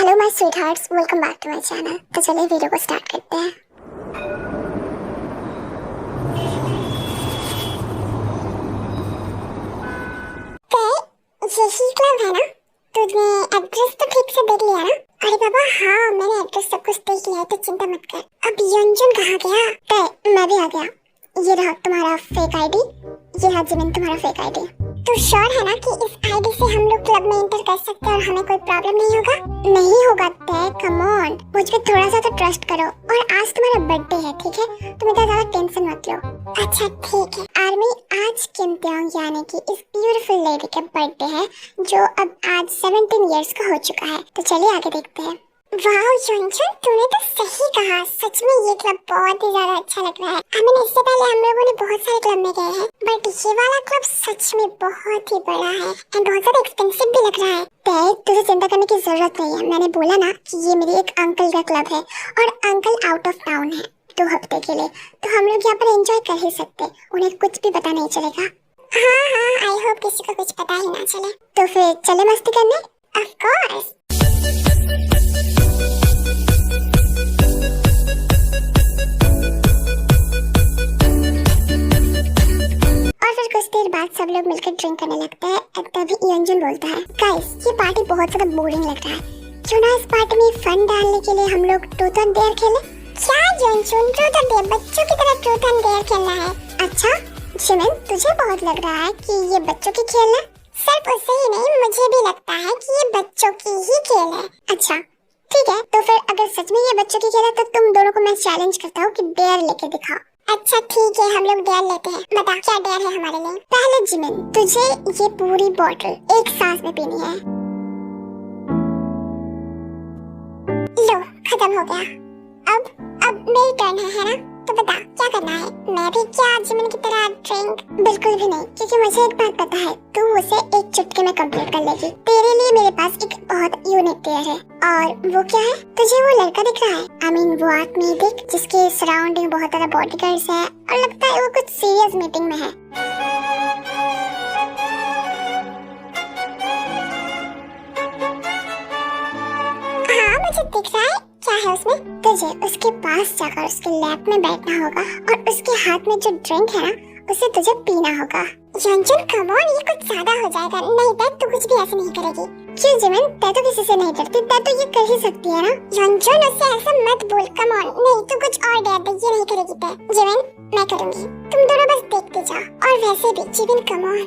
Hello my sweethearts, welcome back to my channel. तो चलिए video को start करते हैं। यही क्लब है ना? तुझने एड्रेस तो ठीक से देख लिया ना? अरे बाबा हाँ, मैंने एड्रेस सब कुछ देख लिया है, तो चिंता मत कर। अब यंजुन कहाँ गया? तो मैं भी आ गया। ये रहा तुम्हारा फेक आईडी, ये रहा जिमिन तुम्हारा फेक आईडी। तो श्योर है ना कि इस आईडी से हम लोग क्लब में एंटर कर सकते हैं और हमें कोई प्रॉब्लम नहीं होगा? नहीं होगा ते, कम ऑन, मुझ पे थोड़ा सा तो ट्रस्ट करो। और आज तुम्हारा बर्थडे है, ठीक है? तुम इतना ज्यादा टेंशन मत लो। अच्छा ठीक है आर्मी, आज किम त्योंग यानी कि इस ब्यूटीफुल लेडी का बर्थडे है जो अब आज 17 इयर्स का हो चुका है। तो चलिए आगे देखते हैं। वाह यंजुन, तूने तो सही कहा, सच में ये क्लब बहुत ही ज्यादा अच्छा लग रहा है। इससे पहले हम लोगों ने बहुत सारे क्लब में गए हैं, बट ये वाला क्लब सच में बहुत ही बड़ा है एंड बहुत ज्यादा एक्सपेंसिव भी लग रहा है। तुझे चिंता करने की जरूरत नहीं है, मैंने बोला ना कि ये मेरी एक अंकल का क्लब है और अंकल आउट ऑफ टाउन है 2 हफ्ते के लिए, तो हम लोग यहाँ पर एंजॉय कर ही सकते, उन्हें कुछ भी पता नहीं चलेगा। हाँ, आई होप किसी को कुछ पता ही ना चले। तो फिर चले मस्ती करने। Of course. कुछ देर बाद सब लोग मिलकर ड्रिंक करने लगते हैं। तभी यंजुन बोलता है, गाइस ये पार्टी बहुत ज्यादा बोरिंग लग रहा है, क्यों ना इस पार्टी में फन डालने के लिए हम लोग ट्रूथ और डेयर खेलें? क्या यंजुन, ट्रूथ और डेयर? बच्चों की तरह ट्रूथ और डेयर खेलना है? अच्छा जिमिन, तुझे बहुत लग रहा है कि ये बच्चों की खेल है? सिर्फ उससे ही नहीं, मुझे भी लगता है कि ये बच्चों की ही खेल है। अच्छा ठीक है, तो फिर अगर सच में ये बच्चों की खेल है तो तुम दोनों को मैं चैलेंज करता हूँ कि डेयर लेके दिखाओ। अच्छा ठीक है, हम लोग डेयर लेते हैं। बता क्या डेयर है हमारे लिए? पहले जिमिन, तुझे ये पूरी बोतल एक सांस में पीनी है। लो खत्म हो गया। अब मेरी टर्न है ना? तो बता क्या करना है? मैं भी क्या जिमिन की तरह ड्रिंक? बिल्कुल भी नहीं, क्योंकि मुझे एक बात पता है, तू उसे एक चुटकी में कंप्लीट कर लेगी। तेरे लिए मेरे पास एक बहुत यूनिक डेयर है, और वो क्या है? तुझे वो लड़का दिख रहा है? वो आदमी दिख जिसके सराउंडिंग बहुत ज्यादा बॉडीगार्ड्स हैं और लगता है वो कुछ सीरियस मीटिंग में है। हाँ मुझे दिख रहा है। क्या है उसमें? तुझे उसके पास जाकर उसके लैब में बैठना होगा और उसके हाथ में जो ड्रिंक है ना, उसे तुझे पीना होगा। यंजुन कम ऑन, ये कुछ ज्यादा हो जाएगा। नहीं तू कुछ भी ऐसे नहीं करेगी। क्यों जिमिन, तै तो किसी से नहीं डरती, तै तो ये कर ही सकती है ना? यंजुन उससे ऐसा मत बोल, कम ऑन। नहीं तू कुछ और डर दे, ये नहीं करेगी तै। जिमिन मैं करूंगी, तुम दोनों बस देखते जाओ। और वैसे भी जिमिन कम ऑन,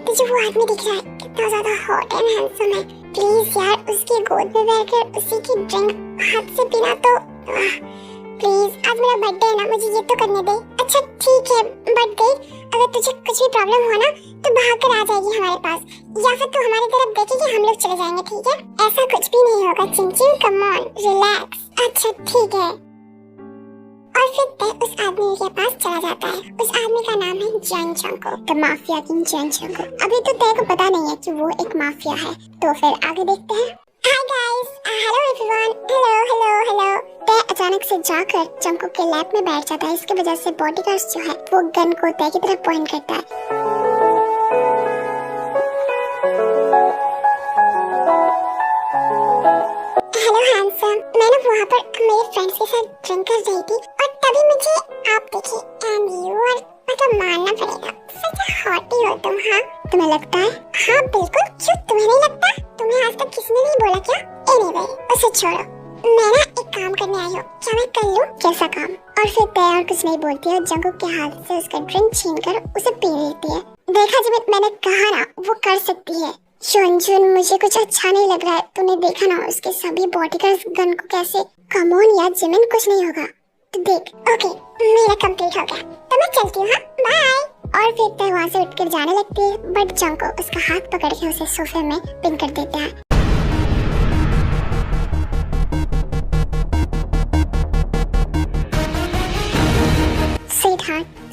तुझे वो आदमी दिख रहा है कितना ज्यादा हॉट एंड हैंडसम है, प्लीज यार उसकी गोद में बैठकर उसी की ड्रिंक हाथ से पीना तो प्लीज। आज मेरा बर्थडे है ना, मुझे ये तो करने दे। अच्छा ठीक है, बट अगर तुझे कुछ भी प्रॉब्लम हो ना तो भाग कर आ जाएगी हमारे पास, या फिर तू हमारी तरफ देखेगी, हम लोग चले जाएंगे, ठीक है? ऐसा कुछ भी नहीं होगा चिंचिन, कम ऑन रिलैक्स। अच्छा ठीक है। और फिर तय उस आदमी के पास चला जाता है। उस आदमी का नाम है जंग चंको, द माफिया किंग जंग चंको। अभी तो तय को पता नहीं है कि वो एक माफिया है, तो फिर आगे देखते हैं। Hi guys, hello everyone, hello. तय अचानक से जाकर चंको के लैब में बैठ जाता है। इसकी वजह से बॉडीगार्ड्स जो है वो गन को तय की तरफ पॉइंट करता है। हेलो हैंडसम, मैं ना वहाँ पर मेरे फ्रेंड्स के साथ ड्रिंक कर रही थी और तभी मुझे आप दिखे एंड यू आर, मतलब मानना पड़ेगा सच हॉट ही हो तुम। हाँ तुम्हें लगता है? हाँ बिल्कुल, क्यों तुम्हें नहीं लगता? तुम्हें आज तक किसी ने नहीं बोला क्या? एनीवे उसे छोड़ो, मैं ना एक काम करने आई हूँ, क्या मैं कर लूँ? कैसा काम? और फिर तय और कुछ नहीं बोलती है, जंगू के हाथ से उसका ड्रिंक छीनकर उसे पी लेती है। देखा जिमिन, मैंने कहा ना वो कर सकती है। यंजुन मुझे कुछ अच्छा नहीं लग रहा है, तूने देखा ना उसके सभी बॉडीगार्ड्स गन को कैसे। कम ऑन यार जिमिन, कुछ नहीं होगा तो देख। ओके मेरा कंप्लीट हो गया, तो मैं चलती हूँ, बाय। और फिर तय वहाँ से उठकर जाने लगती है, बट जंको उसका हाथ पकड़ के उसे सोफे में पिन कर देता है।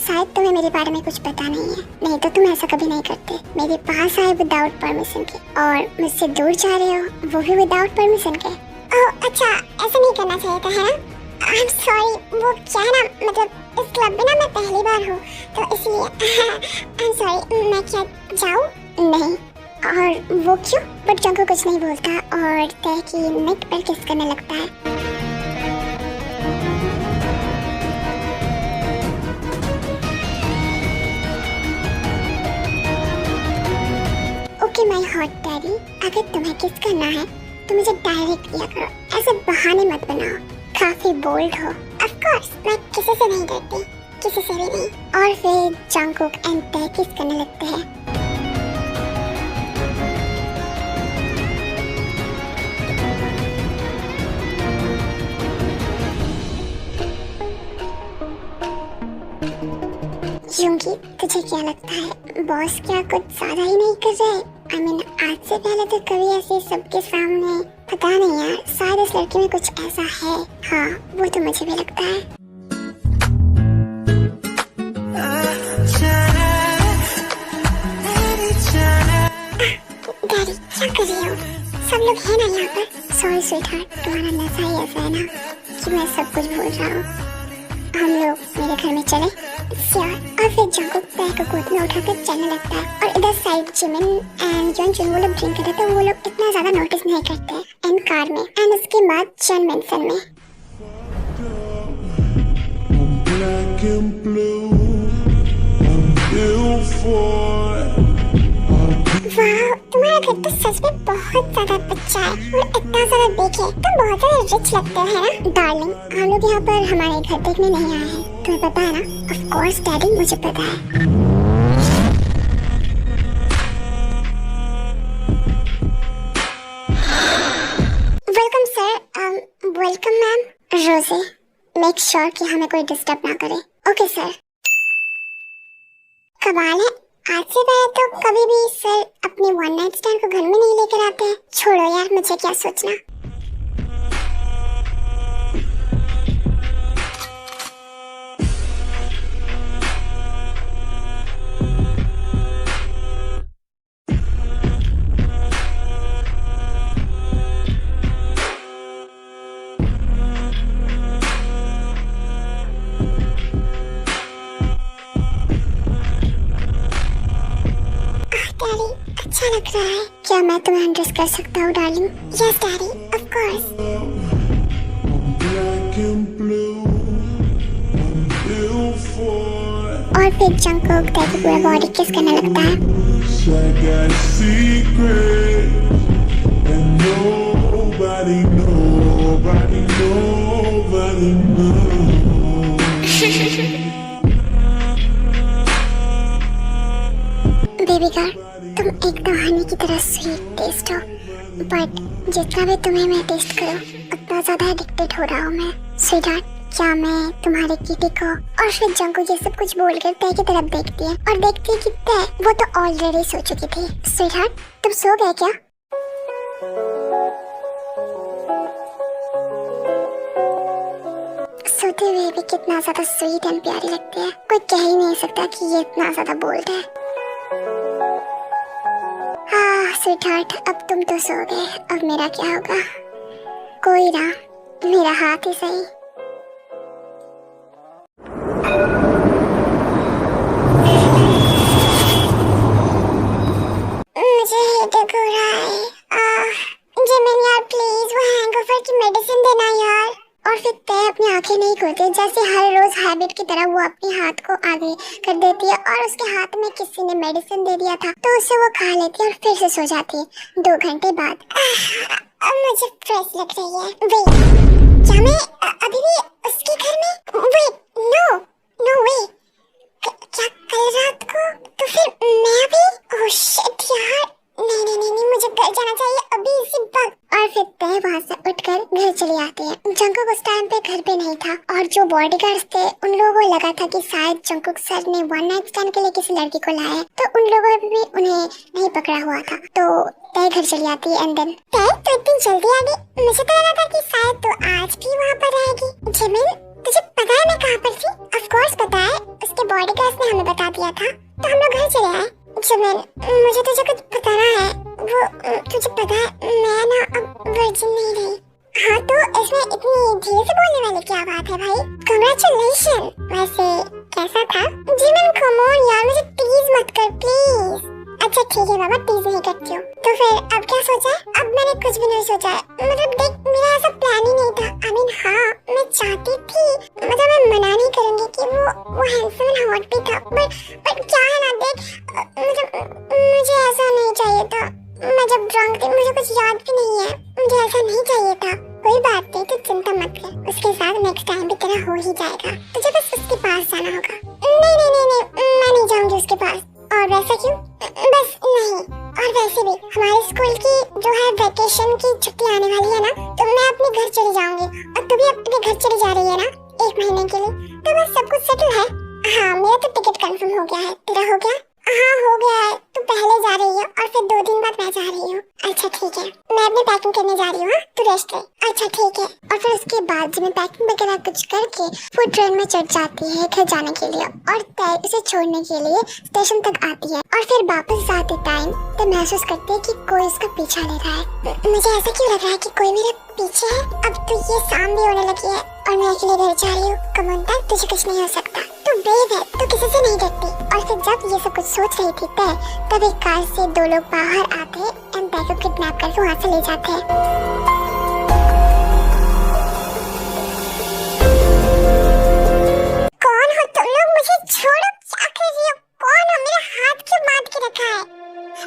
शायद तुम्हें मेरे बारे में कुछ पता नहीं है, नहीं तो तुम ऐसा कभी नहीं करते। मेरे पास आए विदाउट परमिशन के और मुझसे दूर जा रहे हो, वो भी विदाउट परमिशन के। ओह अच्छा, ऐसा नहीं करना चाहिए था, है ना? आई एम सॉरी, वो क्या है ना, मतलब इस क्लब में ना मैं पहली बार हूँ तो इसलिए। आई एम सॉरी, मैं क्या जाऊँ? नहीं और वो क्यों? बट जंगकुक कुछ नहीं बोलता और तय की नेक पर किस करने लगता है। ओके माय हॉट डैडी, अगर तुम्हें किस करना है तो मुझे डायरेक्ट किया करो, ऐसे बहाने मत बनाओ। काफी बोल्ड हो। ऑफ कोर्स मैं किसी से नहीं डरती, किसी से भी नहीं। और फिर जंगकुक एंड तय किस करने लगते हैं। यूंगी, तुझे क्या लगता है बॉस क्या कुछ ज्यादा ही नहीं कर रहे? I mean, आज से पहले तो कभी ऐसे सबके सामने, पता नहीं यार, शायद इस लड़की में कुछ ऐसा है। हाँ, वो तो मुझे भी लगता है। डैडी क्या कर रही हो? सब लोग हैं ना यहाँ पर? सॉरी स्वीटहार्ट, तुम्हारा नशा ही ऐसा है ना कि मैं सब कुछ भूल रहा हूँ। हम लोग मेरे घर में चले? श्योर। और फिर जंगकुक तय को गोद में उठाकर चलने लगता है और इधर साइड जिमिन एंड योनजुन वो लोग ड्रिंक करते तो वो लोग इतना ज्यादा नोटिस नहीं करते एंड कार में। एंड उसके बाद चन मेंशन में वाह, तुम्हारा घर तो सच में बहुत ज्यादा अच्छा है और इतना ज्यादा देखे तुम बहुत ज्यादा रिच लगते हो, है ना डार्लिंग? हम लोग यहाँ पर हमारे घर देखने नहीं आए हैं, तुम्हें पता है ना? ऑफ कोर्स डैडी, मुझे पता है। Welcome sir. Welcome ma'am. रोजे, मेक श्योर कि हमें कोई डिस्टर्ब ना करे। Okay sir. कमाल है, आज से पहले तो कभी भी सर अपने वन नाइट स्टैंड को घर में नहीं लेकर आते हैं। छोड़ो यार, मुझे क्या सोचना। अच्छा लग रहा है। क्या मैं तुम्हें अंडरस कर सकता हूँ darling? Yes daddy, of course. और फिर जंगकुक तय की पूरा बॉडी किस करने लगता है। बेबी गर्ल, तुम एकदम हनी की तरह स्वीट टेस्ट हो, बट जितना भी तुम्हें मैं टेस्ट करूं उतना ज्यादा एडिक्टेड हो रहा हूँ मैं। स्वीटहार्ट, क्या मैं तुम्हारे किटी को? और फिर जंगकुक ये सब कुछ बोलकर तय की तरफ देखती है और देखती है कि तय वो तो ऑलरेडी सो चुकी थी। स्वीटहार्ट, तुम सो गए क्या? सोते हुए भी कितना ज्यादा स्वीट एंड प्यारी लगती है। कोई कह ही नहीं सकता कि ये इतना ज्यादा बोल्ड है। हाँ स्वीटहार्ट, अब तुम तो सो गए, अब मेरा क्या होगा? कोई ना, मेरा हाथ ही सही। मुझे हेडेक हो रहा है। जिमिन यार प्लीज वो हैंगओवर की मेडिसिन देना यार। और फिर तय अपनी आंखें नहीं खोलती, जैसे हर रोज हैबिट की तरह वो अपने हाथ को आगे कर देती है और उसके हाथ में किसी ने मेडिसिन दे दिया था तो उसे वो खा लेती है और फिर से सो जाती है 2 घंटे बाद। अब मुझे फ्रेश लग रही है। वेट, क्या मैं अभी भी उसके घर में? वेट, नो नो वे, क्या कल रात को? तो फिर मैं भी? ओह शिट यार, नहीं, मुझे घर जाना चाहिए अभी इसी वक्त। और फिर तय वहाँ से उठकर घर चली आती है। जंगकुक उस टाइम पे घर पे नहीं था और जो बॉडीगार्ड्स थे उन लोगों को लगा था कि शायद जंगकुक सर ने वन नाइट स्टैंड के लिए किसी लड़की को लाया है, तो उन लोगों ने भी उन्हें नहीं पकड़ा हुआ था। तो तय घर चली आती है एंड देन तय तो इतनी जल्दी आ गई, मुझे तो लगा था कि शायद तो आज भी वहाँ पर रहेगी। जिमिन, तुझे पता है मैं कहाँ पर थी? ऑफ कोर्स पता है, उसके बॉडीगार्ड्स ने हमें बता दिया था तो हम लोग घर चले आए। जिमिन, मुझे तुझे कुछ बताना है। वो तुझे पता है मैं ना अब वर्जिन नहीं रही। हाँ तो इसमें इतनी धीरे से बोलने वाली क्या बात है भाई? कांग्रेचुलेशन। वैसे कैसा था? जिमिन कम ऑन यार, मुझे टीज मत कर प्लीज। अच्छा ठीक है बाबा, टीज नहीं करती हूँ। तो फिर अब क्या सोचा है? अब मैंने कुछ भी नहीं सोचा है। मतलब देख, मेरा ऐसा प्लान ही नहीं था। आई मीन हाँ, मैं चाहती थी, मतलब मैं मना नहीं करूंगी कि वो हैंडसम एंड हॉट भी था, बट क्या है ना देख, मतलब मुझे ऐसा नहीं चाहिए था। मैं जब ड्रंक थी मुझे कुछ याद भी नहीं है, मुझे ऐसा नहीं चाहिए था। कोई बात नहीं, तू चिंता मत कर, उसके साथ नेक्स्ट टाइम भी तेरा हो ही जाएगा। तुझे बस उसके पास जाना होगा। नहीं नहीं नहीं नहीं, मैं नहीं जाऊंगी उसके पास। और वैसा क्यों? बस नहीं। और वैसे भी हमारे स्कूल की जो है वेकेशन की छुट्टी आने वाली है ना, तो मैं अपने घर चली जाऊंगी और तू भी अपने घर चली जा रही है ना 1 महीने के लिए। तो बस सब कुछ सेटल है। हाँ, मेरा तो टिकट कंफर्म हो गया है। तेरा हो गया? हाँ हो गया है। तू पहले जा रही है और फिर 2 दिन बाद मैं जा रही हूँ। अच्छा ठीक है, मैं अपनी पैकिंग करने जा रही हूँ। तू रेस्ट ले। अच्छा ठीक है। और फिर उसके बाद जब मैं पैकिंग वगैरह कुछ करके वो ट्रेन में चढ़ जाती है घर जाने के लिए और तय उसे छोड़ने के लिए स्टेशन तक आती है। और फिर वापस जाते टाइम तो महसूस करती है कि कोई उसका पीछा ले रहा है। मुझे ऐसा क्यों लग रहा है कि कोई मेरे पीछे है? अब तो ये शाम भी होने लगी है और मैं अकेले घर जा रही हूँ। कमोन तक तुझे कुछ नहीं हो सकता, तू ब्रेव है, तू किसी से नहीं डरती। और फिर जब ये सब कुछ सोच रही थी तय, तब एक कार से 2 लोग बाहर आते हैं एंड तय को किडनैप करके वहाँ से ले जाते हैं। कौन हो तुम लोग? मुझे छोड़ो, क्या कर रही हो? कौन हो? मेरा हाथ क्यों बांध के रखा है?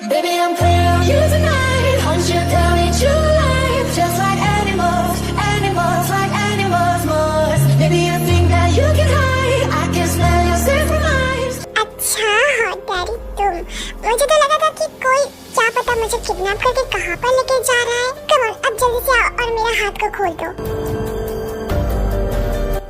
Baby, I'm playing on you tonight. Hunt you down, eat you alive. Just like animals, animals, like animals must. Maybe you think that you can hide. I can smell your compromise. अच्छा हो daddy तुम। मुझे तो लगा था कि कोई, क्या पता मुझे किडनैप करके कहाँ पर लेके जा रहा है। कम ऑन, अब जल्दी से आओ और मेरा हाथ को खोल दो।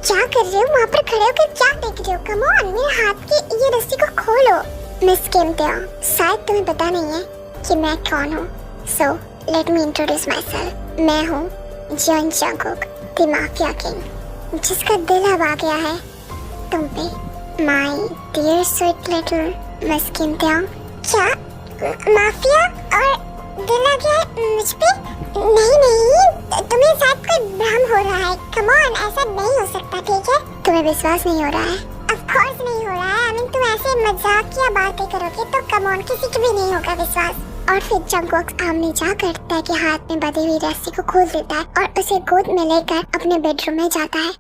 क्या कर रहे हो? वहाँ पर खड़े होकर क्या देख रहे हो? कम ऑन, मेरे हाथ की ये रस्सी को खोलो। मिस किमत्या, शायद तुम्हें पता नहीं है कि मैं कौन हूँ। So let me introduce myself. मैं हूँ John Jungkook, the mafia king, जिसका दिल अब आ गया है तुम पे, my dear sweet little miss किमत्या। क्या माफिया और दिल आ गया है मुझ पे? नहीं नहीं, तुम्हें शायद कोई भ्रम हो रहा है। कम ऑन, ऐसा नहीं हो सकता, ठीक है? तुम्हें विश्वास नहीं हो रहा है? ऑफ कोर्स नहीं हो रहा है। आई मीन तुम ऐसे मजाकिया बातें करोगे तो कम ऑन किसी को भी नहीं होगा विश्वास। और फिर जंगकुक सामने जाकर तय के हाथ में बंधी हुई रस्सी को खोल देता है और उसे गोद में लेकर अपने बेडरूम में जाता है।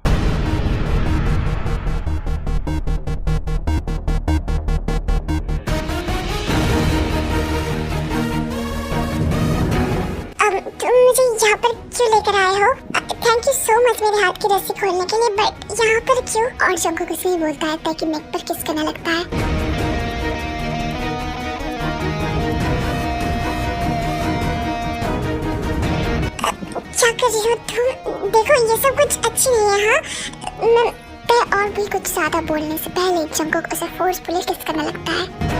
तुम मुझे यहाँ पर क्यों लेकर आए हो? थैंक यू सो मच मेरे हाथ की रस्सी खोलने के लिए, बट यहाँ पर क्यों? और जंगकुक उसे ही बोलता है ताकि नेक पर किस करने लगता है। क्या कर रही हो तुम? देखो ये सब कुछ अच्छी नहीं है। हाँ, मैं और भी कुछ ज्यादा बोलने से पहले जंगकुक उसे फोर्सफुली किस करने लगता है।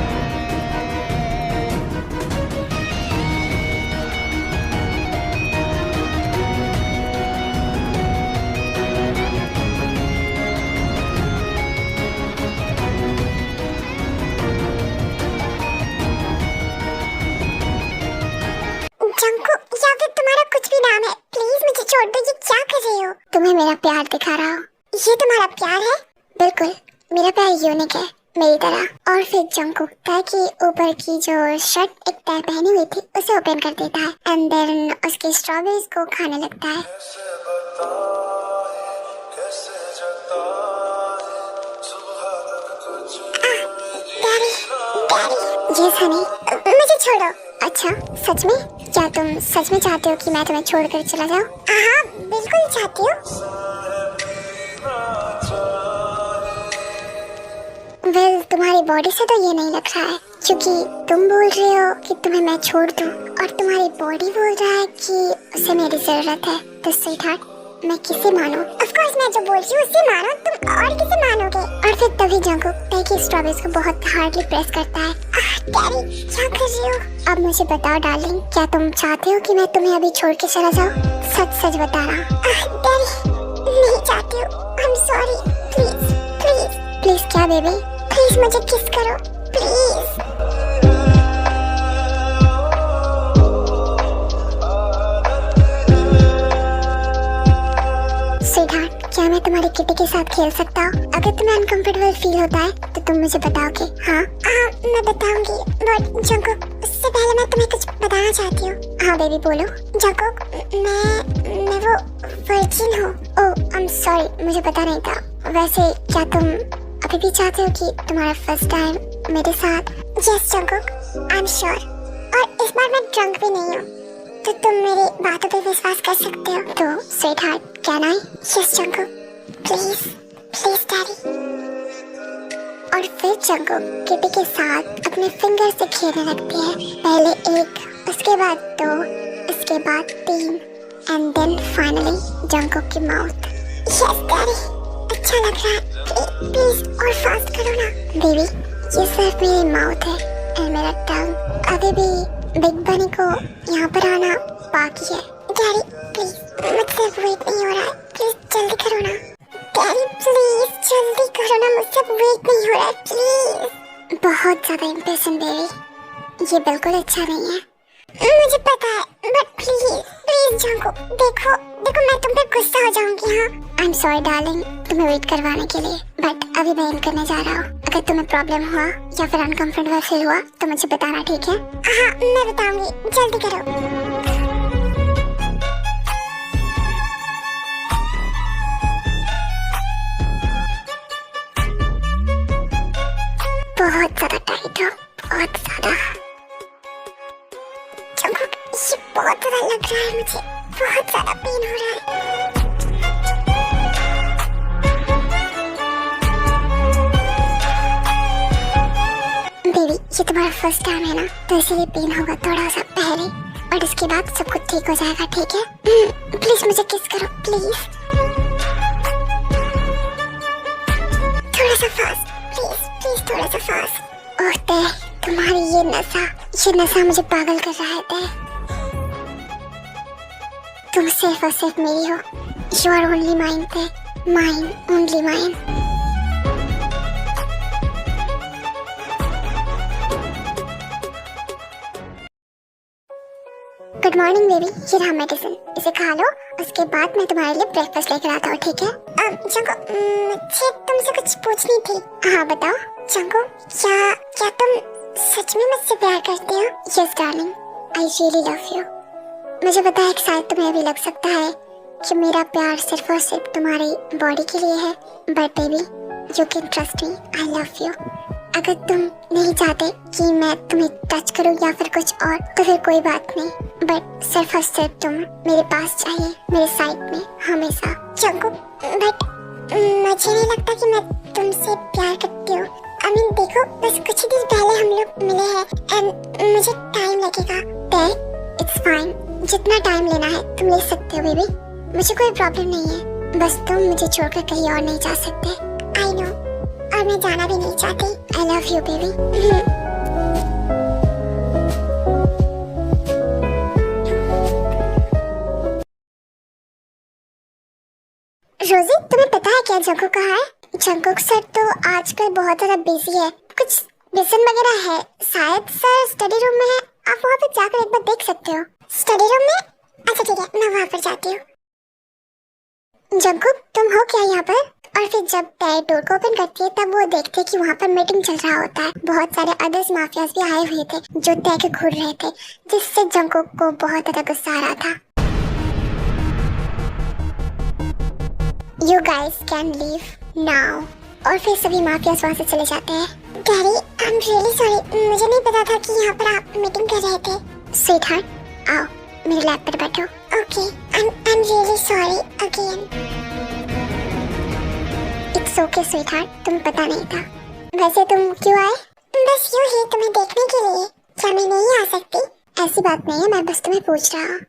तुम्हें मेरा प्यार दिखा रहा हूँ। ये तुम्हारा प्यार है? बिल्कुल, मेरा प्यार यूनिक है मेरी तरह। और फिर जंगकुक तय की ऊपर की जो शर्ट एक तय पहनी हुई थी उसे ओपन कर देता है एंड देन उसके स्ट्रॉबेरीज को खाने लगता है। डैडी, डैडी, ये सनी, मुझे छोड़ो। अच्छा सच में? क्या तुम सच में चाहते हो कि मैं तुम्हें छोड़कर चला जाऊं? हाँ बिल्कुल चाहती हूँ। वेल, तुम्हारी बॉडी से तो ये नहीं लग रहा है, क्योंकि तुम बोल रहे हो कि तुम्हें मैं छोड़ दूं और तुम्हारी बॉडी बोल रहा है कि उसे मेरी जरूरत है। तो स्वीटहार्ट, मैं किसे मानूं? ऑफ कोर्स मैं जो बोल रही हूँ उसे मानो, तुम और किसे मानोगे? और फिर तभी जंगकुक तय की स्ट्रॉबेरीज को बहुत हार्डली प्रेस करता है। डैडी क्या कर रही हो? अब मुझे बताओ डार्लिंग, क्या तुम चाहते हो कि मैं तुम्हें अभी छोड़ के चला जाऊँ? सच सच बताना। डैडी नहीं चाहती हूँ, I am sorry, please please please. क्या बेबी? प्लीज मुझे किस करो प्लीज। स्वीटहार्ट, क्या मैं मैं तुम्हारी किटी के साथ खेल सकता हूँ? अगर तुम्हें अनकंफर्टेबल फील होता है तो तुम मुझे बताओगे। हाँ मैं बताऊंगी, बट जंकुक उससे पहले मैं तुम्हें कुछ बताना चाहती हूँ। हाँ बेबी बोलो। जंकुक मैं वो वर्जिन हूँ। ओह आई एम सॉरी, मुझे पता नहीं था। वैसे क्या तुम अभी भी चाहते हो कि तुम्हारा फर्स्ट टाइम मेरे साथ? Yes Jungkook I am sure, और इस बार मैं ड्रंक भी नहीं हूँ, तो तुम मेरी बातों पे विश्वास कर सकते हो। तो sweet heart can I? Yes Jungkook please please daddy. और फिर जंकुक किटी के साथ अपने फिंगर से खेलने लगती है। पहले 1, उसके बाद 2, उसके बाद 3 एंड देन फाइनली जंकुक की माउथ। यस डैडी, अच्छा लग रहा है। प्लीज और फास्ट करो ना। बेबी ये सिर्फ मेरी माउथ है और मेरा टंग अभी भी बिग बनी को यहाँ पर आना बाकी है। डैडी प्लीज, मुझसे वेट नहीं हो रहा है, प्लीज जल्दी करो ना। डैडी प्लीज जल्दी करो ना, मुझसे वेट नहीं हो रहा है प्लीज। बहुत ज्यादा इम्पेशेंट बेबी, ये बिल्कुल अच्छा नहीं है। मुझे पता है, बट प्लीज प्लीज जंकुक, देखो देखो मैं तुम पे गुस्सा हो जाऊंगी। हाँ आई एम सॉरी डार्लिंग तुम्हें वेट करवाने के लिए, बट अभी मैं इन करने जा रहा हूँ। अगर तुम्हें प्रॉब्लम हुआ या फिर अनकंफर्टेबल फील हुआ तो मुझे बताना, ठीक है? हाँ मैं बताऊंगी, जल्दी करो। बहुत ज्यादा टाइट हो, बहुत ज्यादा। जंकुक ये बहुत ज्यादा लग रहा है मुझे, बहुत ज्यादा पेन हो रहा है। बेबी ये तुम्हारा फर्स्ट टाइम है ना, तो इसीलिए पेन होगा थोड़ा सा पहले, और इसके बाद सब कुछ ठीक हो जाएगा, ठीक है? प्लीज मुझे किस करो प्लीज, थोड़ा सा फास्ट, प्लीज प्लीज थोड़ा सा फास्ट। ओह ते तुम्हारी ये नशा मुझे पागल कर रहा है। ते तुम सिर्फ और सिर्फ मेरी हो, यू आर ओनली माइन थे, mine only mine. Good morning baby, ये रहा मेडिसिन, इसे खा लो, उसके बाद मैं तुम्हारे लिए ब्रेकफास्ट लेकर आता हूँ, ठीक है? जंकुक मुझे तुमसे कुछ पूछनी थी। हाँ बताओ। जंकुक क्या तुम सच में मुझसे प्यार करते हो? Yes darling, I really love you. मुझे पता है कि शायद तुम्हें अभी लग सकता है कि मेरा प्यार सिर्फ और सिर्फ तुम्हारी बॉडी के लिए है, but baby you can trust me, I love you. अगर तुम नहीं चाहते कि मैं तुम्हें टच करूं या फिर कुछ और, तो फिर कोई बात नहीं, बट सिर्फ और सिर्फ तुम मेरे पास चाहिए, मेरे साइड में हमेशा। जंकुक बट मुझे नहीं लगता कि मैं तुमसे प्यार करती हूँ। आई मीन देखो, बस कुछ ही दिन पहले हम लोग मिले हैं एंड मुझे टाइम लगेगा। इट्स फाइन, जितना टाइम लेना है तुम ले सकते हो बेबी, मुझे कोई प्रॉब्लम नहीं है। बस तुम मुझे छोड़कर कहीं और नहीं जा सकते। आई नो, और मैं जाना भी नहीं चाहती। आई लव यू बेबी। रोजी तुम्हें पता है क्या जंकुक कहाँ है? जंकुक सर तो आजकल बहुत ज्यादा बिजी है, कुछ मिशन वगैरह है, शायद सर स्टडी रूम में है, आप वहाँ पे जाकर एक बार देख सकते हो। स्टडी रूम में? अच्छा ठीक है, मैं वहाँ पर जाती हूँ। जंकुक तुम हो क्या यहाँ पर? और फिर जब तय डोर को ओपन करती है तब वो देखते कि वहाँ पर मीटिंग चल रहा होता है। बहुत सारे अदर्स माफियाज भी आए हुए थे जो तय के घूर रहे थे, जिससे जंकुक को बहुत ज्यादा गुस्सा आ रहा था। You guys can leave now। और फिर सभी माफियाज वहाँ से चले जाते हैं। Daddy I am really sorry, मुझे नहीं पता था कि यहाँ पर आप मीटिंग कर रहे थे। स्वीटहार्ट आओ मेरे लैप पर बैठो। Okay I am really sorry again. It's okay sweetheart, तुम्हें पता नहीं था। वैसे तुम क्यों आए? बस यूं ही तुम्हें देखने के लिए। क्या मैं नहीं आ सकती? ऐसी बात नहीं है, मैं बस तुम्हें पूछ रहा हूँ।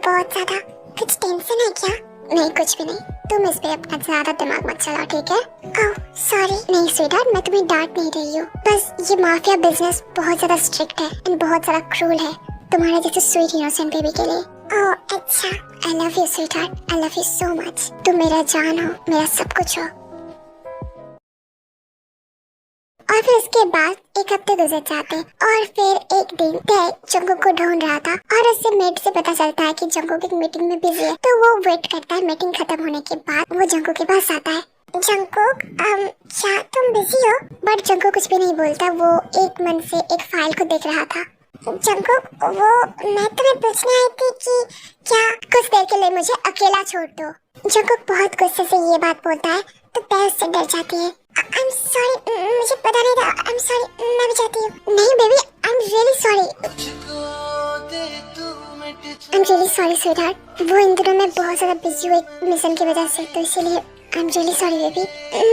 बहुत ज्यादा कुछ टेंशन है क्या? नहीं कुछ भी नहीं, तुम इस पे अपना ज्यादा दिमाग मत चलाओ, ठीक है? Oh sorry. नहीं स्वीटहार्ट, मैं तुम्हें डांट नहीं रही हूँ, बस ये माफिया बिजनेस बहुत ज्यादा स्ट्रिक्ट है एंड बहुत ज्यादा क्रूल है, तुम्हारे जैसे स्वीट इनोसेंट बेबी के लिए। ओह अच्छा, आई love you sweet heart, I love you so much. तुम मेरा जान हो, मेरा सब कुछ हो। और फिर उसके बाद एक हफ्ते गुजर जाते और फिर एक दिन टै जंगकुक को ढूंढ रहा था और उससे मेट से पता चलता है कि जंगकुक एक मीटिंग में बिजी है। तो वो वेट करता है, मीटिंग खत्म होने के बाद वो जंगकुक के पास आता है। जंगकुक क्या तुम बिजी हो? बट जंगकुक कुछ भी नहीं बोलता, वो एक मन से एक फाइल को देख रहा था। जंगकुक वो मैं तुम्हें पूछने आई थी कि क्या कुछ देर के लिए मुझे अकेला छोड़ दो। जंगकुक बहुत गुस्से से ये बात बोलता है तो टै उससे डर जाती है। आई एम सॉरी, मुझे पता नहीं था, आई एम सॉरी, मैं भी जाती हूँ। नहीं baby, I am really sorry, I am really sorry sweetheart. वो इन दिनों में बहुत ज्यादा बिजी हुई मिशन की वजह से, तो इसीलिए I am really sorry baby.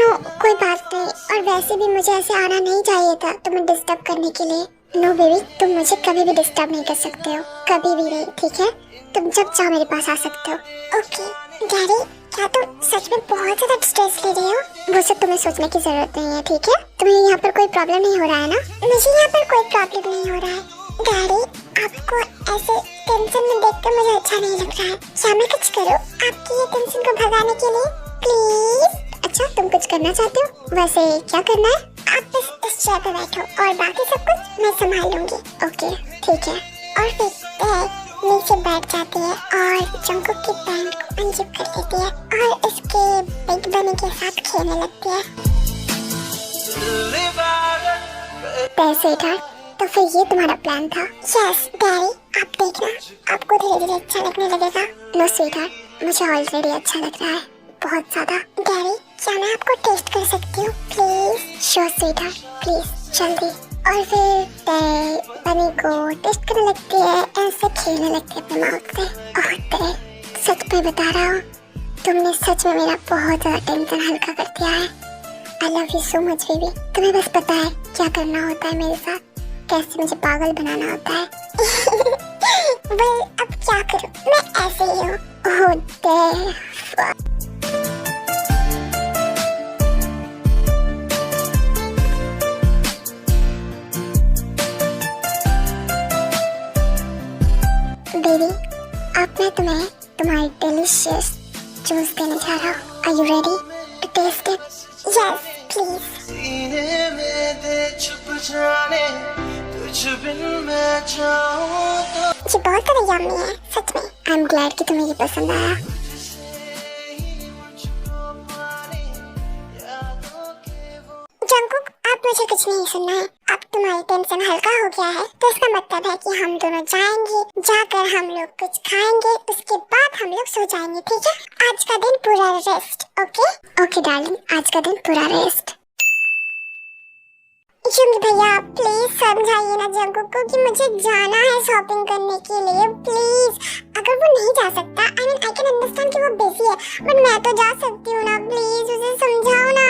No कोई बात नहीं, और वैसे भी मुझे ऐसे आना नहीं चाहिए था तुम्हें डिस्टर्ब करने के लिए। नो बेबी, तुम मुझे कभी भी डिस्टर्ब नहीं कर सकते हो, कभी भी नहीं, ठीक है? तुम जब चाहो मेरे पास आ सकते हो। ओके डैडी, क्या तुम सच में बहुत ज्यादा स्ट्रेस ले रही हो? वो सब तुम्हें सोचने की जरूरत नहीं है, ठीक है? तुम्हें यहाँ पर कोई प्रॉब्लम नहीं हो रहा है ना? मुझे यहाँ पर कोई प्रॉब्लम नहीं हो रहा है। डैडी, आपको ऐसे टेंशन में देखकर मुझे अच्छा नहीं लग रहा है। क्या मैं कुछ करूँ आपकी ये टेंशन को भगाने के लिए? प्लीज। अच्छा, तुम कुछ करना चाहते हो? वैसे क्या करना है? आप बस इस चेयर पर बैठो और बाकी सब कुछ मैं संभाल लूंगी। ओके ठीक है। और फिर नीचे बैठ जाती है और जंगकुक की पैंट को अनजिप कर देती है और उसके बिग बनी के साथ खेलने लगती है। स्वीटहार्ट, तो फिर ये तुम्हारा प्लान था? यस डैडी, आप देखना आपको धीरे धीरे अच्छा लगने लगेगा। नो स्वीटहार्ट, मुझे ऑलरेडी अच्छा लग रहा है, बहुत ज्यादा। डैडी, क्या मैं आपको टेस्ट कर सकती हूँ प्लीज? श्योर स्वीटहार्ट, प्लीज जल्दी। और फिर बनी को टेस्ट करने लगती है, ऐसे खेलने लगती है अपने माउथ से। ओह सच में बता रहा हूँ, तुमने सच में मेरा बहुत ज्यादा टेंशन हल्का कर दिया है। I love you so much baby. तुम्हें बस पता है क्या करना होता है मेरे साथ, कैसे मुझे पागल बनाना होता है। वेल, अब क्या करूँ, मैं ऐसे ही हूँ। ओह बेबी, अब मैं तुम्हें तुम्हारी डिलीशियस जूस देने जा रहा हूँ। Are you ready to test it? Yes please. सीने में दे छुप जाने, तुझ बिन मैं जाऊं तो। ये बहुत ज्यादा यम्मी है सच में। आई एम ग्लैड कि तुम्हें ये पसंद आया। जंगकुक, आप मुझे कुछ नहीं सुनना है। अब तुम्हारी टेंशन हल्का हो गया है, तो इसका मतलब है कि हम दोनों जाएंगे, जाकर हम लोग कुछ खाएंगे, उसके बाद हम लोग सो जाएंगे, ठीक है? आज का दिन पूरा रेस्ट। ओके ओके डार्लिंग, आज का दिन पूरा रेस्ट। युंगी भैया प्लीज समझाइए ना जंगकुक को कि मुझे जाना है शॉपिंग करने के लिए, प्लीज। अगर वो नहीं जा सकता, I mean I can understand कि वो बिजी है, बट मैं तो जा सकती हूँ ना, प्लीज उसे समझाओ ना।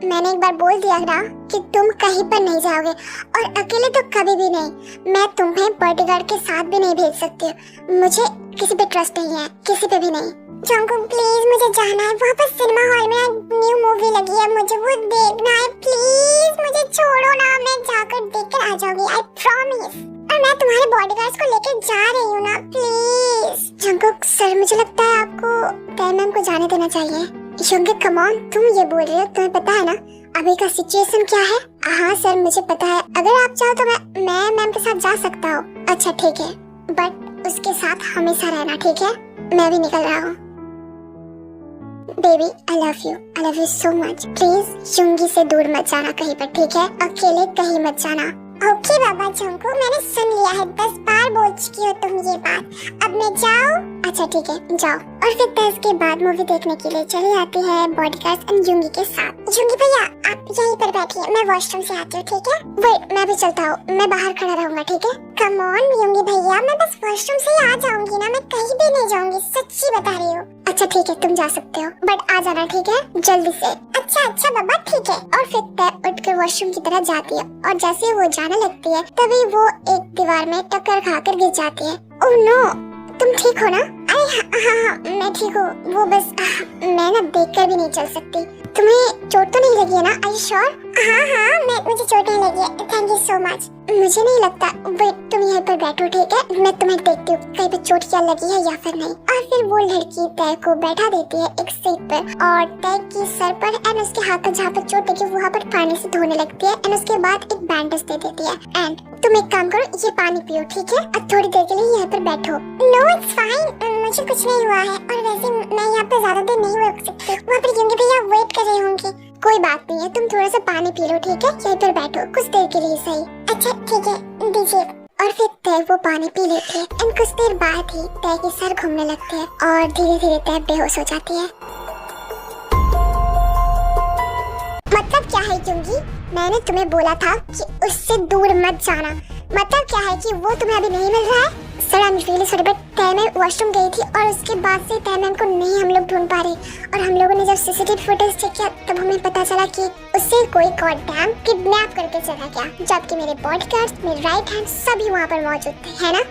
मैंने एक बार बोल दिया ना कि तुम कहीं पर नहीं जाओगे, और अकेले तो कभी भी नहीं। मैं तुम्हें बॉडीगार्ड के साथ भी नहीं भेज सकती, मुझे किसी पे ट्रस्ट नहीं है, किसी पे भी नहीं। जंगकुक प्लीज, मुझे जाना है, वहाँ पर सिनेमा हॉल में न्यू मूवी लगी है, मुझे वो देखना है, प्लीज मुझे छोड़ो ना, मैं जाकर देखकर आ जाऊंगी, आई प्रॉमिस। और मैं तुम्हारे बॉडीगार्ड्स को लेकर जा रही हूँ ना, प्लीज। जंगकुक सर, मुझे लगता है आपको तै मैम को जाने देना चाहिए। युंगी कम ऑन, तुम ये बोल रहे हो, तुम्हें पता है ना अभी का सिचुएशन क्या है? हाँ सर मुझे पता है, अगर आप चाहो तो मैं मैम के साथ जा सकता हूँ। अच्छा ठीक है, बट उसके साथ हमेशा रहना, ठीक है? मैं भी निकल रहा हूँ। Baby I love you so much. Please Yoongi से दूर मत जाना कहीं पर, ठीक है? अकेले कहीं मत जाना। ओके बाबा जंगकुक, मैंने सुन लिया है, 10 बार बोल चुकी हो तुम ये बात, अब मैं जाऊँ? अच्छा ठीक है जाओ। और फिर 10 के बाद मूवी देखने के लिए चली आती है बॉडीगार्ड्स एंड युंगी के साथ। युंगी भैया आप यहीं पर बैठिए, मैं वॉशरूम से आती हूँ, ठीक है? वेट, मैं भी चलता हूँ, मैं बाहर खड़ा रहूंगा, ठीक है? कम ऑन युंगी भैया, मैं बस वॉशरूम से ही आ जाऊंगी ना, मैं कहीं भी नहीं जाऊंगी, सच्ची बता रही हूँ। अच्छा ठीक है, तुम जा सकते हो, बट आ जाना, ठीक है? जल्दी से। अच्छा बाबा ठीक है। और फिर तै उठकर वॉशरूम की तरफ जाती है, और जैसे वो जाने लगती है तभी वो एक दीवार में टक्कर खाकर गिर जाती है। ओह नो, तुम ठीक हो ना? अरे हाँ मैं ठीक हूँ, वो बस मैं ना देखकर भी नहीं चल सकती। तुम्हें चोट तो नहीं लगी है ना? Are you sure? हाँ मुझे चोट नहीं लगी है, थैंक यू सो मच। मुझे नहीं लगता। वेट, तुम यहाँ यहीं पर बैठो, ठीक है? मैं तुम्हें देखती हूँ कहीं पे चोट क्या लगी है या फिर नहीं। और फिर वो लड़की तय को बैठा देती है एक सीट पर और तय की सर पर एंड उसके हाथ पर जहाँ पर चोट लगी वहाँ पर पानी से धोने लगती है एंड उसके बाद एक बैंडेज दे देती है। एंड तुम एक काम करो, ये पानी पियो, ठीक है? अब थोड़ी देर के लिए यहाँ पर बैठो। नो इट्स फाइन, मुझे कुछ नहीं हुआ है और वैसे मैं यहाँ पे ज्यादा देर नहीं रुक सकती, वहाँ पर क्योंकि भैया वेट कर रहे होंगे। कोई बात नहीं है, तुम थोड़ा सा पानी पी लो, ठीक है? यहीं पर बैठो कुछ देर के लिए सही। अच्छा ठीक है, दीजिए। और फिर तय वो पानी पी लेती है एंड कुछ देर बाद ही तय की सर घूमने लगती है और धीरे धीरे तय बेहोश हो जाती है। मतलब क्या है क्योंकि मैंने तुम्हें बोला था कि उससे दूर मत जाना। मतलब क्या है कि वो तुम्हें अभी नहीं मिल रहा है? Sir I am really sorry but तय मैं वॉशरूम गई थी और उसके बाद से तय मैम को नहीं हम लोग ढूंढ पा रहे और हम लोगों ने जब सीसीटीवी फुटेज चेक किया तब हमें पता चला कि उससे कोई गॉडडैम किडनैप करके चला गया, जबकि मेरे बॉडीगार्ड्स, मेरे राइट हैंड सभी वहाँ पर मौजूद थे, है ना?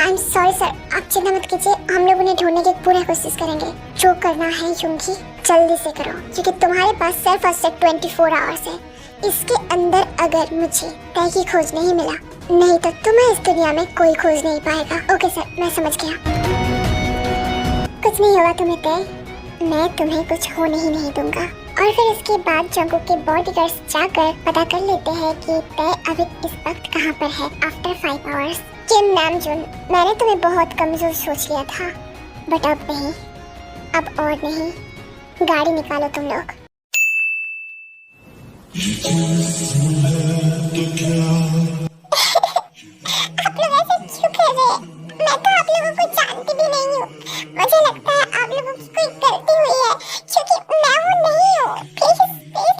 आई एम सॉरी सर, आप चिंता मत कीजिए, हम लोग उन्हें ढूंढने की पूरी कोशिश करेंगे। जो करना है यूंगी जल्दी से करो क्योंकि तुम्हारे पास सिर्फ 24 आवर्स है। इसके अंदर अगर मुझे तय की खोज नहीं मिला, नहीं तो तुम्हें इस दुनिया में कोई खोज नहीं पाएगा। ओके सर, मैं समझ गया। कुछ नहीं होगा तुम्हें तय, मैं तुम्हें कुछ होने ही नहीं दूंगा। और फिर इसके बाद जंगू के बॉडीगार्ड्स जाकर पता कर लेते हैं कि तय अभी इस वक्त कहाँ पर है आफ्टर 5 आवर्स। किम नामजुन, मैंने तुम्हें बहुत कमजोर सोच लिया था बट अब नहीं, अब और नहीं। गाड़ी निकालो तुम लोग। आप लोग ऐसे क्यों कर रहे हैं? मैं तो आप लोगों को जानती भी नहीं हूँ। मुझे लगता है आप लोगों की कोई गलती हुई है क्योंकि मैं वो नहीं हूँ। प्लीज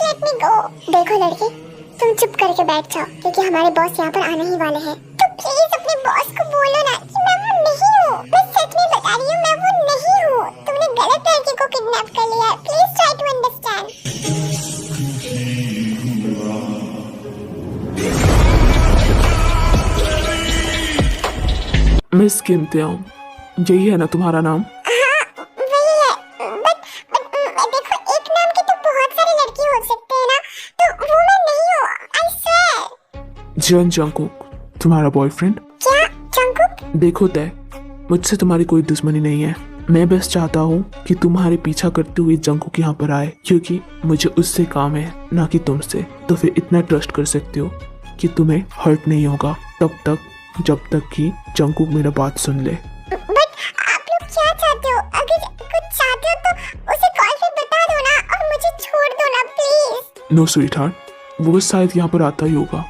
लेट मी गो। देखो लड़की, तुम चुप करके बैठ जाओ क्योंकि हमारे बॉस यहाँ पर आने ही वाले हैं। तो प्लीज अपने बॉस को बोलो ना कि मैं वो नहीं हूँ। मैं सच में बता रही हूँ, मैं वो नहीं हूँ। तुमने गलत लड़की को किडनैप कर लिया है। Please try to understand. Miss Kim Taehyung, यही है ना तुम्हारा नाम? हाँ वही है बट देखो एक नाम के तो बहुत सारी लड़की हो सकते हैं ना, तो वो मैं नहीं हूँ। I swear. जन जंगकुक तुम्हारा बॉयफ्रेंड? क्या जंगकुक? देखो तय, मुझसे तुम्हारी कोई दुश्मनी नहीं है। मैं बस चाहता हूँ कि तुम्हारे पीछा करते हुए जंगकुक यहाँ पर आए क्योंकि मुझे उससे काम है ना कि तुमसे। तो फिर इतना ट्रस्ट कर सकते हो कि तुम्हें हर्ट नहीं होगा तब तक जब तक कि जंगकुक मेरा बात सुन ले। बट आप लोग क्या चाहते हो? अगर कुछ चाहते हो तो उसे कॉल पे बता दो ना और मुझे छोड़ दो ना प्लीज। नो स्वीट हार्ट, वो बस शायद यहाँ पर आता ही होगा,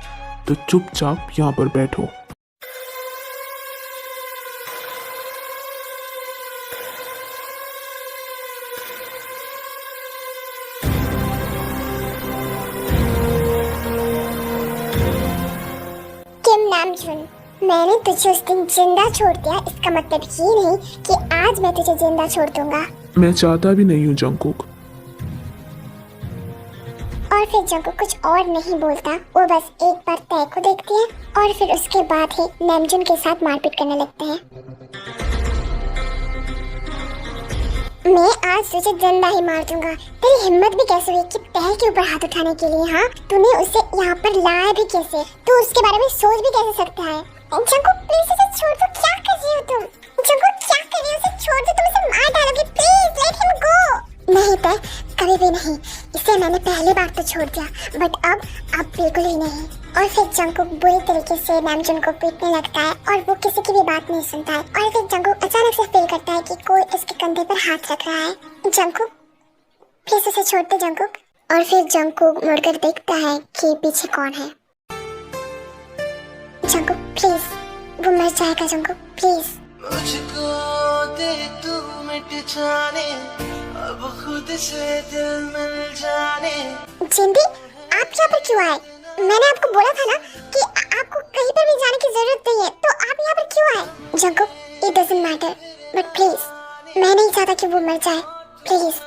तो चुपचाप यहाँ पर बैठो। किम नामजुन, मैंने तुझे उस दिन जिंदा छोड़ दिया, इसका मतलब ये नहीं कि आज मैं तुझे जिंदा छोड़ दूंगा। मैं चाहता भी नहीं हूँ जंगकुक। और फिर जंगकुक कुछ और नहीं बोलता, वो बस एक बार तय को देखती है और फिर उसके बाद ही नामजुन के साथ मारपीट करने लगते हैं। मैं आज तुझे जिंदा ही मार दूंगा। तेरी हिम्मत भी कैसे हुई कि तय के ऊपर हाथ उठाने के लिए? हाँ, तूने उसे यहाँ पर लाया भी कैसे? तू उसके बारे में सोच भी कैसे सकता है? जंगकुक प्लीज उसे छोड़ दो। क्या कर रही हो तुम? जंगकुक क्या कर रही हो? उसे छोड़ दो, तुम उसे मार डालोगे। Please let him go. नहीं तय, कभी भी नहीं। इसे मैंने पहली बार तो छोड़ दिया बट अब बिल्कुल ही नहीं। और फिर जंगकुक बुरी तरीके से नामजुन को पीटने लगता है और वो किसी की भी बात नहीं सुनता है। और फिर जंगकुक अचानक से फील करता है कि कोई उसके कंधे पर हाथ रख रहा है। जंगकुक प्लीज उसे छोड़ दो जंगकुक। और फिर जंगकुक मुड़कर देखता है कि पीछे कौन है। जंगकुक प्लीज, वो मर जाएगा। Jungkook please. मुझको दे तू मिट जाने, अब खुद से दिल मिल जाने। जिंदी, आप यहाँ पर क्यों आए? मैंने आपको बोला था ना कि आपको कहीं पर भी जाने की जरूरत नहीं है, तो आप यहाँ पर क्यों आए? Jungkook, it doesn't matter but please, मैं नहीं चाहता कि वो मर जाए प्लीज।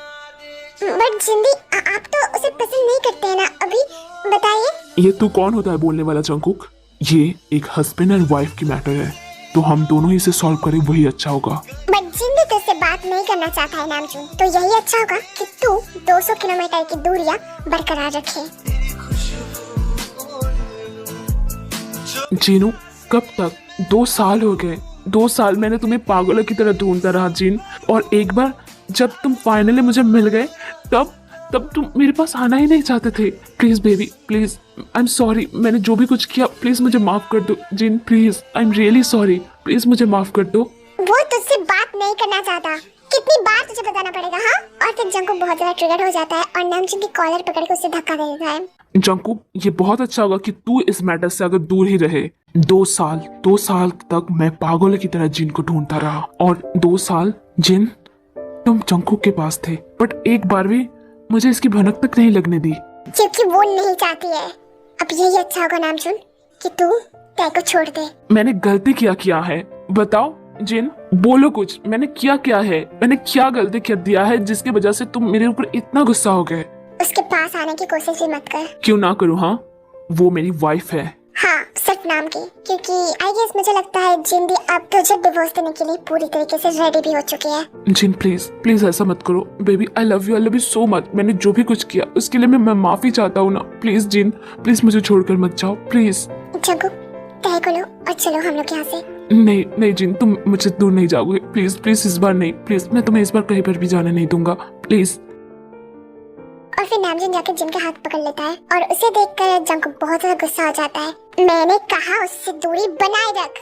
बट जिंदी, आप तो उसे पसंद नहीं करते हैं ना, अभी बताइए। ये तू कौन होता है बोलने वाला जंगकुक? ये एक हस्बैंड एंड वाइफ की मैटर है, तो हम दोनों ही इसे सॉल्व करें, वही अच्छा होगा। बट जिंदी तुझसे बात नहीं करना चाहता है नामजुन, तो यही अच्छा होगा कि तू 200 किलोमीटर की दूरियां बरकरार रखे। जीनू, कब तक? 2 साल हो गए। 2 साल मैंने तुम्हें पागलों की तरह ढूंढता रहा जीन, और एक बार जब तुम फाइनली मुझे मिल गए तब तुम मेरे पास आना ही नहीं चाहते थे। Please baby, please, I am sorry. मैंने जो भी कुछ किया, प्लीज मुझे माफ कर दो gene, please, I am really sorry. Please मुझे माफ कर दो। वो तुझसे बात नहीं करना चाहता। कितनी बार तुझे बताना पड़ेगा, हाँ? और फिर जंकुक बहुत ज्यादा ट्रिगर हो जाता है और नामजुन की कॉलर पकड़ के उसे धक्का दे देता है। जंकुक, ये बहुत अच्छा होगा कि तू इस मैटर से अगर दूर ही रहे। 2 साल तक मैं पागलों की तरह जिन को ढूंढता रहा, और 2 साल जिन तुम जंकुक के पास थे, बट एक बार भी मुझे इसकी भनक तक नहीं लगने दी। क्योंकि वो नहीं चाहती है। अब यही अच्छा होगा नामजुन कि तू तय को छोड़ दे। मैंने गलती किया है? बताओ जिन, बोलो कुछ। मैंने क्या है? मैंने क्या गलती कर दिया है जिसकी वजह से तुम मेरे ऊपर इतना गुस्सा हो गए? उसके पास आने की कोशिश भी मत कर। क्यों ना करूँ? हाँ, वो मेरी वाइफ है। हाँ, सिर्फ नाम की, क्योंकि आई गेस मुझे लगता है जिंदी अब तुझे डिवोर्स देने के लिए पूरी तरीके से रेडी भी हो चुकी है। जिन प्लीज ऐसा मत करो। Baby, I love you so much. मैंने जो भी कुछ किया उसके लिए मैं माफी चाहता हूँ ना। प्लीज जिन, प्लीज मुझे छोड़कर मत जाओ, प्लीज। जंकुक, तय को लो और चलो हम लोग यहाँ से। नहीं जिन, तुम मुझे दूर नहीं जाओगे। प्लीज इस बार नहीं, प्लीज। मैं तुम्हें इस बार कहीं पर भी जाने नहीं दूंगा, प्लीज। और फिर नामजुन जाकर जिन का हाथ पकड़ लेता है और उसे देखकर जंकुक बहुत ज्यादा गुस्सा हो जाता है। मैंने कहा उससे दूरी बनाए रख।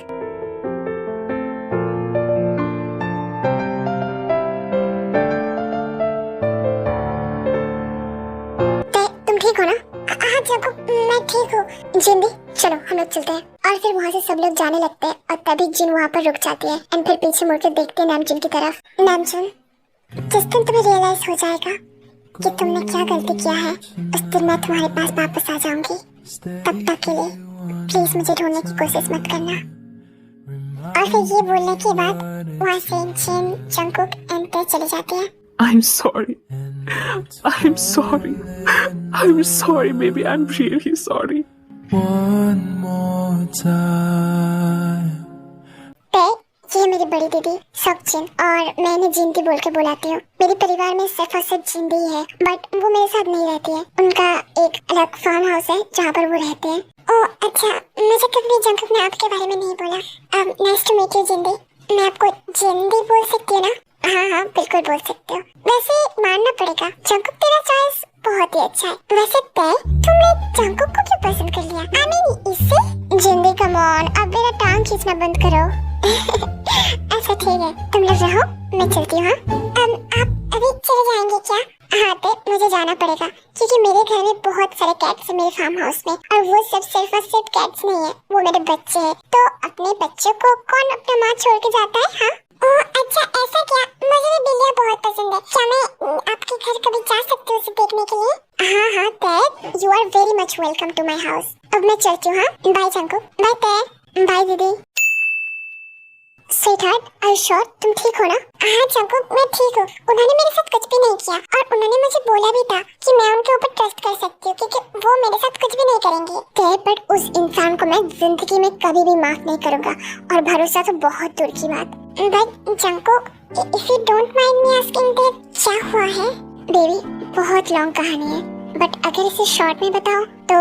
तुम ठीक हो ना? हाँ जंकुक, मैं ठीक हूँ। जिंदी, चलो हम लोग चलते हैं। और फिर वहाँ से सब लोग जाने लगते हैं और तभी जिन वहाँ पर रुक जाती है एंड फिर पीछे मुड़कर देखते हैं नामजुन की तरफ। नामजुन, जिस दिन तुम्हें रियलाइज हो जाएगा कि तुमने क्या गलती किया है, उस दिन मैं तुम्हारे पास वापस आ जाऊंगी। तब तक के लिए प्लीज मुझे ढूंढने की कोशिश मत करना। और फिर ये बोलने के बाद वहाँ से जिन, जंकुक एंड तय चले जाते हैं। I'm sorry, baby. I'm really sorry. One more time. तय, ये मेरी बड़ी दीदी सकजिन, और मैं इन्हें जिंदी बोल के बुलाती हूँ। मेरे परिवार में सिर्फ और सिर्फ जिंदी है, बट वो मेरे साथ नहीं रहती है। उनका एक अलग फार्म हाउस है जहाँ पर वो रहते हैं। ओह अच्छा, मुझे कभी जंकुक ने आपके बारे में नहीं बोला। नाइस टू मीट यू जिंदी। मैं आपको जिंदी बोल सकती हूँ ना? हाँ, बिल्कुल बोल सकते हो। वैसे मानना पड़ेगा जंकुक, तेरा चॉइस बहुत ही अच्छा है। वैसे तय, तुमने जंकुक को क्यों पसंद कर लिया? I mean, इससे? जिंदी कम ऑन, अब मेरा टांग खींचना बंद करो। अच्छा ठीक है, तुम लोग रहो, मैं चलती हूँ। आप अभी चले जाएंगे क्या? हाँ तय, मुझे जाना पड़ेगा क्योंकि मेरे घर में बहुत सारे कैट्स हैं मेरे फार्म हाउस में, और वो सब सिर्फ और सिर्फ कैट्स नहीं है, वो मेरे बच्चे हैं। तो अपने बच्चों को कौन अपना माँ छोड़ के जाता है? हाँ, ओह अच्छा ऐसा क्या? मुझे भी बिल्लियाँ बहुत पसंद है। क्या मैं आपके घर कभी जा सकती हूँ उसे देखने के लिए? हाँ Tae, you are very much welcome to my house. अब मैं चलती हूँ। हाँ, bye Jungkook, bye Tae, bye दीदी। स्वीटहार्ट, आर यू श्योर तुम ठीक हो ना? हाँ जंकुक, मैं ठीक हूँ। उन्होंने मेरे साथ कुछ भी नहीं किया और उन्होंने मुझे बोला भी था कि मैं उनके ऊपर ट्रस्ट कर सकती हूँ क्योंकि वो मेरे साथ कुछ भी नहीं करेंगे। बट उस इंसान को मैं जिंदगी में कभी भी माफ नहीं करूँगा, और भरोसा तो बहुत दूर की बात। But Jungkook, if you don't mind me asking that, क्या हुआ है? बेबी, बहुत लॉन्ग कहानी है, बट अगर इसे शॉर्ट में बताओ तो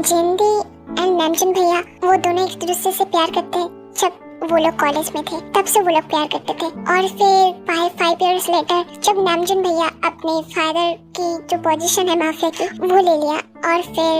जिंदी एंड नामजुन भैया वो दोनों एक दूसरे से प्यार करते हैं। जब वो लोग कॉलेज में थे तब से वो लोग प्यार करते थे, और फिर 5 इयर्स लेटर जब नामजुन भैया अपने फादर की जो पोजीशन है माफिया की वो ले लिया, और फिर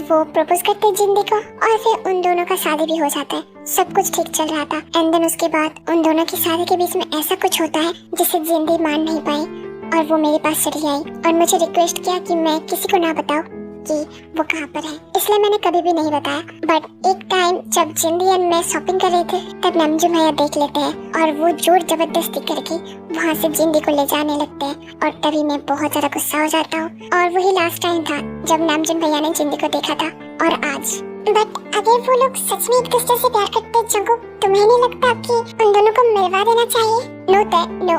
वो प्रपोज करते जिंदी को, और फिर उन दोनों का शादी भी हो जाता है। सब कुछ ठीक चल रहा था, एंड देन उसके बाद उन दोनों की शादी के बीच में ऐसा कुछ होता है जिसे जिंदी मान नहीं पाई, और वो मेरे पास चली आई और मुझे रिक्वेस्ट किया कि मैं किसी को ना बताऊं कि वो कहाँ पर है, इसलिए मैंने कभी भी नहीं बताया। बट एक टाइम जब जिंदी एंड मैं शॉपिंग कर रहे थे तब नामजुन भैया देख लेते हैं और वो जोर जबरदस्ती करके वहाँ से जिंदी को ले जाने लगते हैं, और तभी मैं बहुत ज्यादा गुस्सा हो जाता हूँ। और वही लास्ट टाइम था जब नामजुन भैया ने जिंदी को देखा था, और आज। बट अगर वो लोग सच में एक दूसरे से प्यार करते जंकुक, तुम्हें नहीं लगता कि उन दोनों को मिलवा देना चाहिए? नो तय, नो,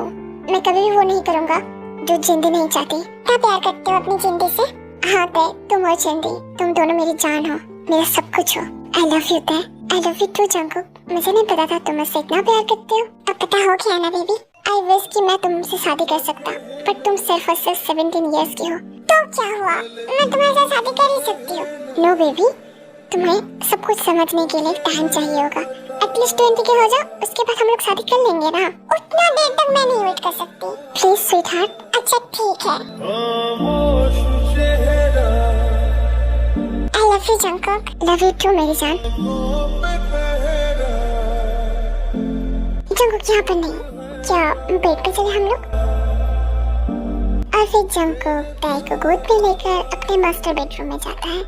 मैं कभी भी वो नहीं करूँगा जो जिंदी नहीं चाहती। क्या प्यार करते हो अपनी जिंदी से? हाँ तय, तुम और जिंदी, तुम दोनों मेरी जान हो, मेरा सब कुछ हो। आई love you Tae, I love you too Jungkook. मुझे नहीं पता था तुम मुझसे इतना प्यार करते हो, अब पता हो गया ना बेबी। आई विश कि मैं तुमसे शादी कर सकता, बट तुम सिर्फ और सिर्फ 17 इयर्स की हो। तो क्या हुआ, मैं तुम्हारे साथ शादी कर ही सकती हूँ। नो बेबी, तुम्हें सब कुछ समझने के लिए टाइम चाहिए होगा। एटलीस्ट 20 के हो जाओ, उसके बाद हम लोग शादी कर लेंगे ना। उतना देर तक मैं नहीं वेट कर सकती। Please sweetheart. अच्छा ठीक है। I love you Jungkook. Love you too मेरी जान। जंगकुक यहाँ पर नहीं, क्या बेड पे चले हम लोग? और फिर जंगकुक ताई को गोद में लेकर अपने मास्टर बेडरूम में जाता है।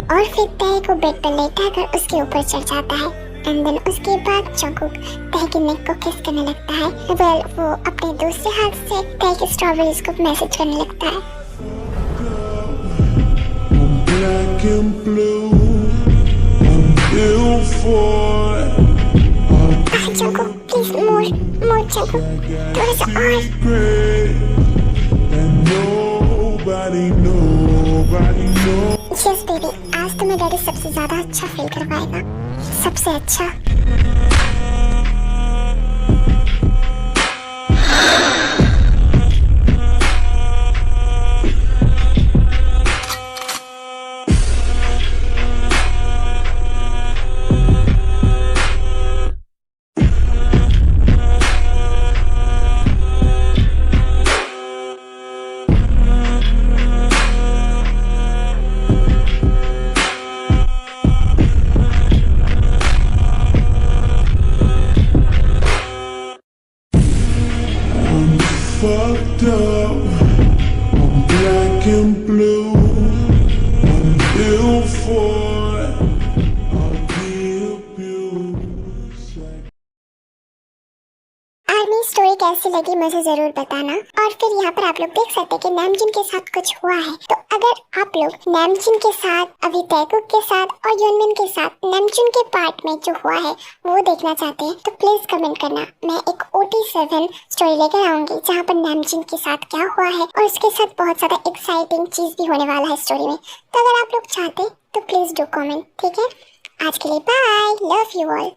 और फिर ताई को बेड पर लेटाकर उसके ऊपर चढ़ जाता है। एंड देन उसके बाद जंगकुक ताई की नेक को किस करने लगता है। वेल वो अपने दूसरे हाथ से ताई के स्ट्रॉबेरीज को मैसेज करने लगता है। Black and blue, I'm ill for Jungkook please more Jungkook, थोड़ा सा और। and nobody knows. Yes baby, आज तो मैं डैडी सबसे ज्यादा अच्छा फील करवाएगा, सबसे अच्छा। Fucked up, I'm black and blue, I'm ill for I'll be abused. Army story कैसी लगी मुझे जरूर बताना। और फिर यहाँ पर आप लोग देख सकते हैं कि नामजुन के साथ कुछ हुआ है। तो अगर आप लोग नामजुन के साथ, अभी ताekuक के साथ और योनमिन के साथ नामजुन के पार्ट में जो हुआ है वो देखना चाहते हैं तो प्लीज कमेंट करना। मैं एक OT7 स्टोरी लेकर आऊंगी जहाँ पर नामजुन के साथ क्या हुआ है और उसके साथ बहुत ज्यादा एक्साइटिंग चीज भी होने वाला है स्टोरी में। तो अगर आप लोग चाहते तो प्लीज डू कमेंट, ठीक है? आज के लिए बाय, लव यू ऑल।